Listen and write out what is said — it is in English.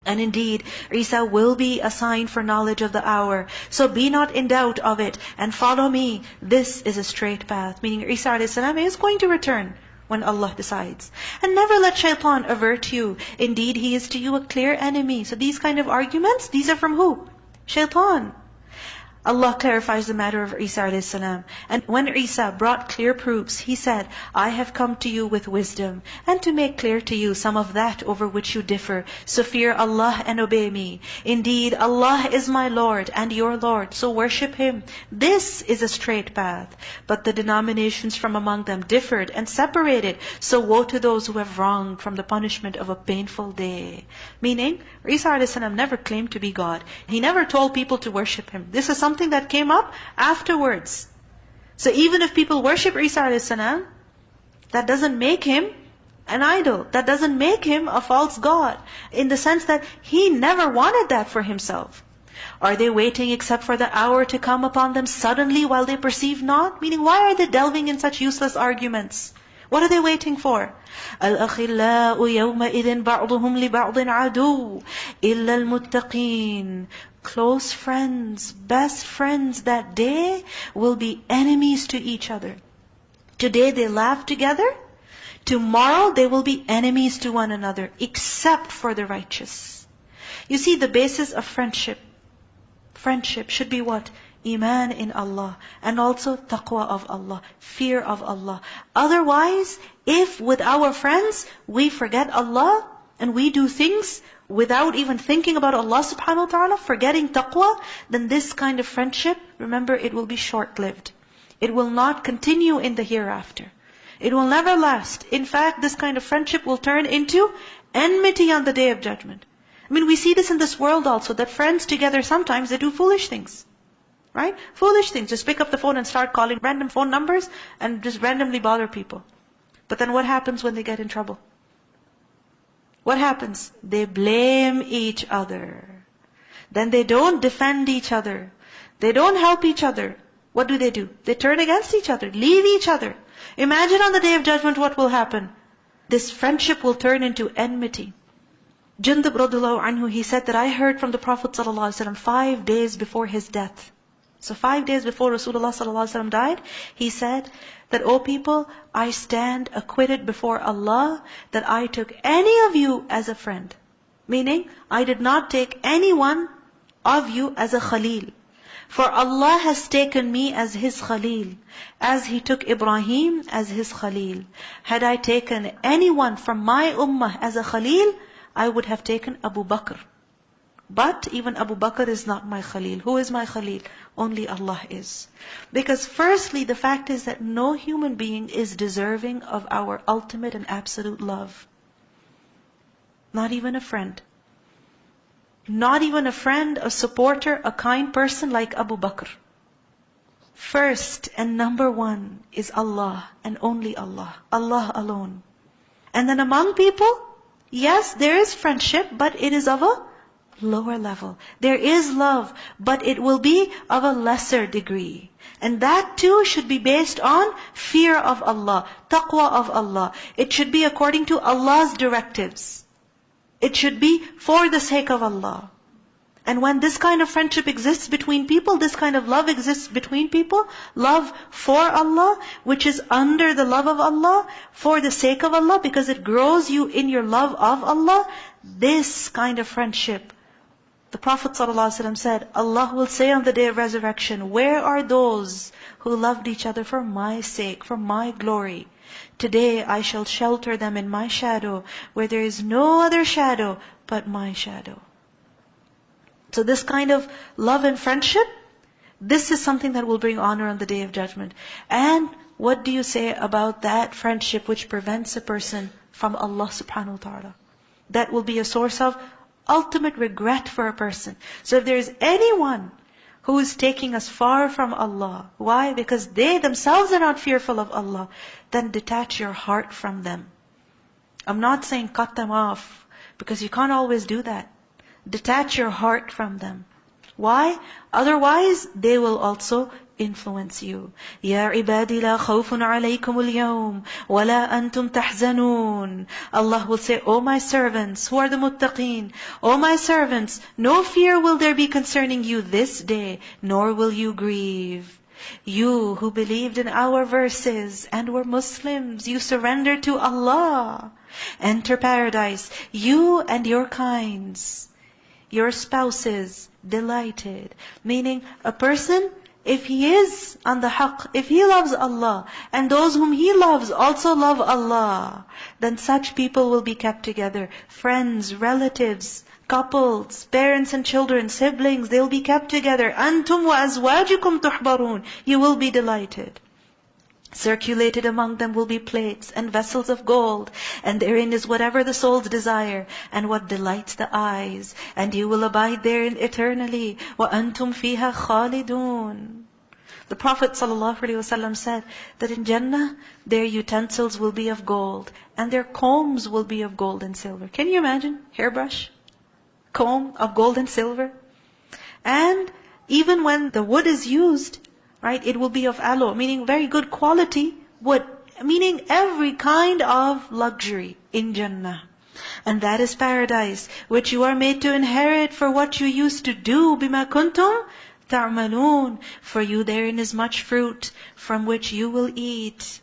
And indeed, Isa will be a sign for knowledge of the hour. So be not in doubt of it, and follow me. This is a straight path. Meaning Isa a.s. is going to return when Allah decides. And never let shaitan avert you. Indeed, he is to you a clear enemy. So these kind of arguments, these are from who? Shaitan. Allah clarifies the matter of Isa a.s. And when Isa brought clear proofs, he said, I have come to you with wisdom, and to make clear to you some of that over which you differ. So fear Allah and obey me. Indeed, Allah is my Lord and your Lord, so worship Him. This is a straight path. But the denominations from among them differed and separated. So woe to those who have wronged from the punishment of a painful day. Meaning, Isa a.s. never claimed to be God. He never told people to worship Him. This is something that came up afterwards. So even if people worship Isa a.s., that doesn't make him an idol. That doesn't make him a false god. In the sense that he never wanted that for himself. Are they waiting except for the hour to come upon them suddenly while they perceive not? Meaning, why are they delving in such useless arguments? What are they waiting for? الْأَخِلَّاءُ يَوْمَئِذٍ بَعْضُهُمْ لِبَعْضٍ عَدُوٌّ إِلَّا الْمُتَّقِينَ. Close friends, best friends that day will be enemies to each other. Today they laugh together. Tomorrow they will be enemies to one another, except for the righteous. You see, the basis of friendship should be what? Iman in Allah, and also taqwa of Allah, fear of Allah. Otherwise, if with our friends we forget Allah and we do things without even thinking about Allah subhanahu wa ta'ala, forgetting taqwa, then this kind of friendship, remember, it will be short-lived. It will not continue in the hereafter. It will never last. In fact, this kind of friendship will turn into enmity on the Day of Judgment. I mean, we see this in this world also, that friends together sometimes they do foolish things. Right? Foolish things. Just pick up the phone and start calling random phone numbers and just randomly bother people. But then what happens when they get in trouble? What happens? They blame each other. Then they don't defend each other. They don't help each other. What do? They turn against each other, leave each other. Imagine on the Day of Judgment what will happen. This friendship will turn into enmity. Jundub radhiyallahu anhu, he said that I heard from the Prophet ﷺ 5 days before his death. So 5 days before Rasulullah ﷺ died, he said that, O people, I stand acquitted before Allah that I took any of you as a friend. Meaning, I did not take anyone of you as a Khalil. For Allah has taken me as His Khalil, as He took Ibrahim as His Khalil. Had I taken anyone from my ummah as a Khalil, I would have taken Abu Bakr. But even Abu Bakr is not my Khalil. Who is my Khalil? Only Allah is. Because firstly, the fact is that no human being is deserving of our ultimate and absolute love. Not even a friend. Not even a friend, a supporter, a kind person like Abu Bakr. First and number one is Allah and only Allah. Allah alone. And then among people, yes, there is friendship, but it is of a lower level. There is love, but it will be of a lesser degree. And that too should be based on fear of Allah, taqwa of Allah. It should be according to Allah's directives. It should be for the sake of Allah. And when this kind of friendship exists between people, this kind of love exists between people, love for Allah, which is under the love of Allah, for the sake of Allah, because it grows you in your love of Allah, this kind of friendship, the Prophet ﷺ said, Allah will say on the Day of Resurrection, where are those who loved each other for my sake, for my glory? Today I shall shelter them in my shadow, where there is no other shadow but my shadow. So this kind of love and friendship, this is something that will bring honor on the Day of Judgment. And what do you say about that friendship which prevents a person from Allah subhanahu wa ta'ala? That will be a source of ultimate regret for a person. So if there is anyone who is taking us far from Allah, why? Because they themselves are not fearful of Allah, then detach your heart from them. I'm not saying cut them off, because you can't always do that. Detach your heart from them. Why? Otherwise, they will also influence you. Ya ibadi la khawfun alaykum al-yawm wa la antum tahzanun. Allah will say, O my servants, who are the muttaqeen, O my servants, no fear will there be concerning you this day, nor will you grieve. You who believed in our verses and were Muslims, you surrendered to Allah. Enter paradise, you and your kinds, your spouses, delighted. Meaning, a person, if he is on the haqq, if he loves Allah, and those whom he loves also love Allah, then such people will be kept together. Friends, relatives, couples, parents and children, siblings, they'll be kept together. Antum wa azwajukum tuhbarun. You will be delighted. Circulated among them will be plates and vessels of gold, and therein is whatever the souls desire, and what delights the eyes, and you will abide therein eternally. وَأَنْتُمْ فِيهَا خَالِدُونَ. The Prophet ﷺ said that in Jannah, their utensils will be of gold, and their combs will be of gold and silver. Can you imagine? Hairbrush, comb of gold and silver. And even when the wood is used, right, it will be of aloe, meaning very good quality wood, meaning every kind of luxury in Jannah. And that is paradise, which you are made to inherit for what you used to do. بِمَا كُنْتُمْ تَعْمَلُونَ. For you therein is much fruit from which you will eat.